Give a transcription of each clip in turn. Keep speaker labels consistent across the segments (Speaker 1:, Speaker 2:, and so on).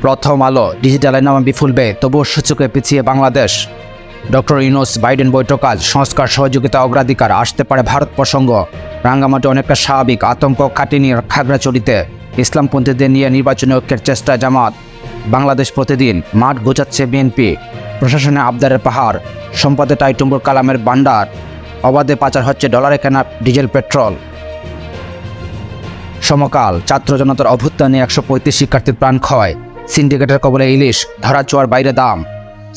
Speaker 1: প্রথম আলো ডিজিটাল নামে বিপুল ব্যয়, তবুও সূচকে পিছিয়ে বাংলাদেশ। ডক্টর ইউনূস বাইডেন বৈঠক আজ, সংস্কার সহযোগিতা অগ্রাধিকার, আসতে পারে ভারত প্রসঙ্গ। রাঙ্গামাটি অনেকটা স্বাভাবিক, আতঙ্ক কাটেনি খাগড়াছড়িতে। ইসলামপন্থীদের নিয়ে নির্বাচনী ঐক্যের চেষ্টা জামাত। বাংলাদেশ প্রতিদিন, মাঠ গোছাচ্ছে বিএনপি। প্রশাসনে আবদারের পাহাড়, সম্পদে টাইটুম্বুর কালামের ভান্ডার। অবাধে পাচার হচ্ছে ডলারে কেনা ডিজেল পেট্রোল। সমকাল, ছাত্র জনতার অভ্যুত্থানে 135 শিক্ষার্থীর প্রাণ ক্ষয়। সিন্ডিকেটের কবলে ইলিশ, ধরাছোঁয়ার বাইরে দাম।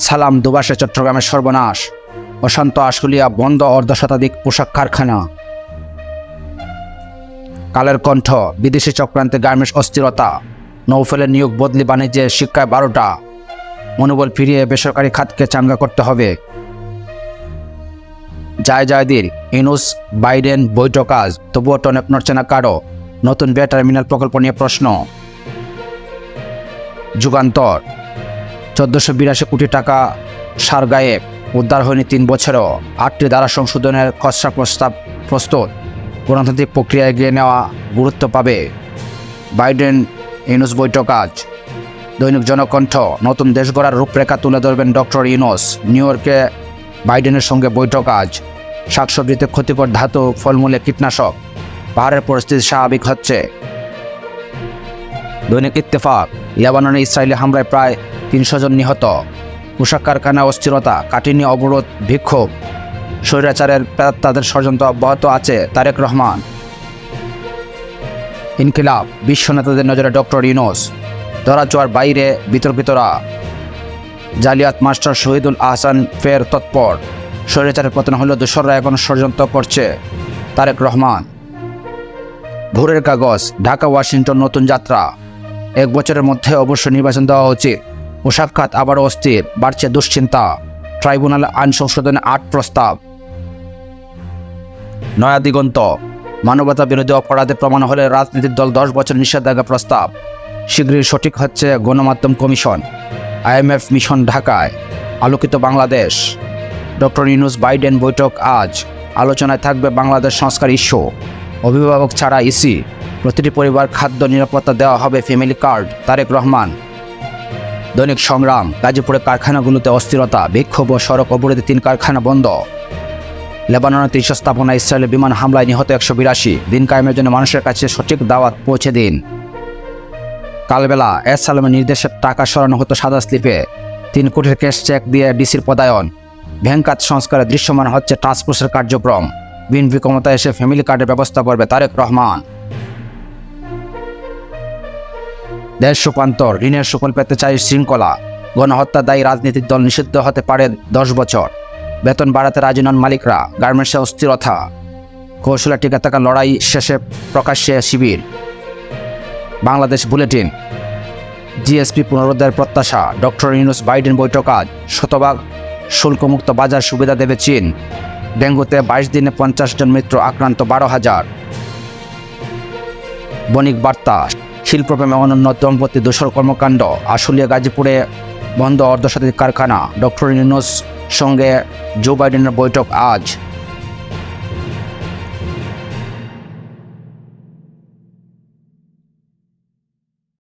Speaker 1: সালাম দুবাসে চট্টগ্রামের সর্বনাশ। অশান্ত আশুলিয়া, বন্ধ অর্ধশতাধিক পোশাক কারখানা। কালের কণ্ঠ, বিদেশি চক্রান্তে গার্মেন্টস অস্থিরতা। নৌফেলের নিয়োগ বদলি, বাণিজ্যে শিক্ষায় 12টা। মনোবল ফিরিয়ে বেসরকারি খাতকে চাঙ্গা করতে হবে। জায়দির ইউনূস বাইডেন বৈঠক আজ, তবুও টনক নড়ছে না কারো। নতুন বে টার্মিনাল প্রকল্প নিয়ে প্রশ্ন। যুগান্তর, 1482 কোটি টাকা সার গায়েব, উদ্ধার হয়নি 3 বছরেও। 8টি ধারা সংশোধনের খসড়া প্রস্তাব প্রস্তুত। গণতান্ত্রিক প্রক্রিয়া এগিয়ে নেওয়া গুরুত্ব পাবে। বাইডেন ইউনূস বৈঠক আজ। দৈনিক জনকণ্ঠ, নতুন দেশ গড়ার রূপরেখা তুলে ধরবেন ডক্টর ইউনূস। নিউ ইয়র্কে বাইডেনের সঙ্গে বৈঠক আজ। শাকসবজিতে ক্ষতিকর ধাতু, ফলমূলে কীটনাশক। পাহাড়ের পরিস্থিতি স্বাভাবিক হচ্ছে। দৈনিক ইত্তেফাক, লেবাননে ইসরায়েলি হামলায় প্রায় 300 জন নিহত। পোশাক কারখানা অস্থিরতা, কাটিনি অবরোধ, বিক্ষোভ। স্বৈরাচারের তাদের ষড়যন্ত্র অব্যাহত আছে। তারেক রহমান। ইনকিলাব, বিশ্ব নেতাদের নজরে ডক্টর ইউনূস। ধরাছোঁয়ার বাইরে বিতর্কিতরা। জালিয়াত মাস্টার শহীদুল আহসান ফের তৎপর। স্বৈরাচারের পতন হলেও দোসররা এখন ষড়যন্ত্র করছে। তারেক রহমান। ভোরের কাগজ, ঢাকা ওয়াশিংটন নতুন যাত্রা। 1 বছরের মধ্যে অবশ্য নির্বাচন দেওয়া উচিত। পোশাক খাত আবারও অস্থির, বাড়ছে দুশ্চিন্তা। ট্রাইব্যুনাল আইন সংশোধনে 8 প্রস্তাব। নয়া দিগন্ত, মানবতা বিরোধী অপরাধে প্রমাণ হলে রাজনৈতিক দল 10 বছর নিষেধাজ্ঞা প্রস্তাব। শীঘ্রই সঠিক হচ্ছে গণমাধ্যম কমিশন। IMF মিশন ঢাকায়। আলোকিত বাংলাদেশ। ডক্টর ইউনূস বাইডেন বৈঠক আজ, আলোচনায় থাকবে বাংলাদেশ সংস্কার ইস্যু। অভিভাবক ছাড়া ইসি, প্রতিটি পরিবার খাদ্য নিরাপত্তা দেওয়া হবে ফ্যামিলি কার্ড। তারেক রহমান। দৈনিক সংগ্রাম, গাজীপুরের কারখানাগুলোতে অস্থিরতা, বিক্ষোভ ও সড়ক অবরোধে 3 কারখানা বন্ধ। লেবাননের 300 স্থাপনা, ইসরায়েলের বিমান হামলায় নিহত 182। দিন কায়েমের জন্য মানুষের কাছে সঠিক দাওয়াত পৌঁছে দিন। কালবেলা, এস সালামের নির্দেশে টাকা সরানো হতো সাদা স্লিপে। 3 কোটির ক্যাশ চেক দিয়ে ডিসির পদায়ন। ব্যাংক সংস্কারে দৃশ্যমান হচ্ছে ট্রান্সপোর্টের কার্যক্রম। বিএনপি ক্ষমতায় এসে ফ্যামিলি কার্ডের ব্যবস্থা করবে। তারেক রহমান। দেশ রূপান্তর, ঋণের সুফল পেতে চাই শৃঙ্খলা। গণহত্যা দায়ী রাজনৈতিক দল নিষিদ্ধ হতে পারে 10 বছর। বেতন বাড়াতে রাজি নন মালিকরা। গার্মেন্টসে অস্থিরতা। কৌশলে টিকে থাকা লড়াই শেষে প্রকাশ্যে শিবির। বাংলাদেশ বুলেটিন, জিএসপি পুনরুদ্ধারের প্রত্যাশা। ডক্টর ইউনূস বাইডেন বৈঠক আজ। শতভাগ শুল্কমুক্ত বাজার সুবিধা দেবে চীন। ডেঙ্গুতে 22 দিনে 50 জন মৃত্যু, আক্রান্ত 12,000। বণিক বার্তা, শিল্পপ্রেমে অনন্য দম্পতি দোসর কর্মকাণ্ড। আশুলিয়া গাজীপুরে বন্ধ অর্ধশতাধিক কারখানা। ডক্টর ইউনূস সঙ্গে জো বাইডেনের বৈঠক আজ।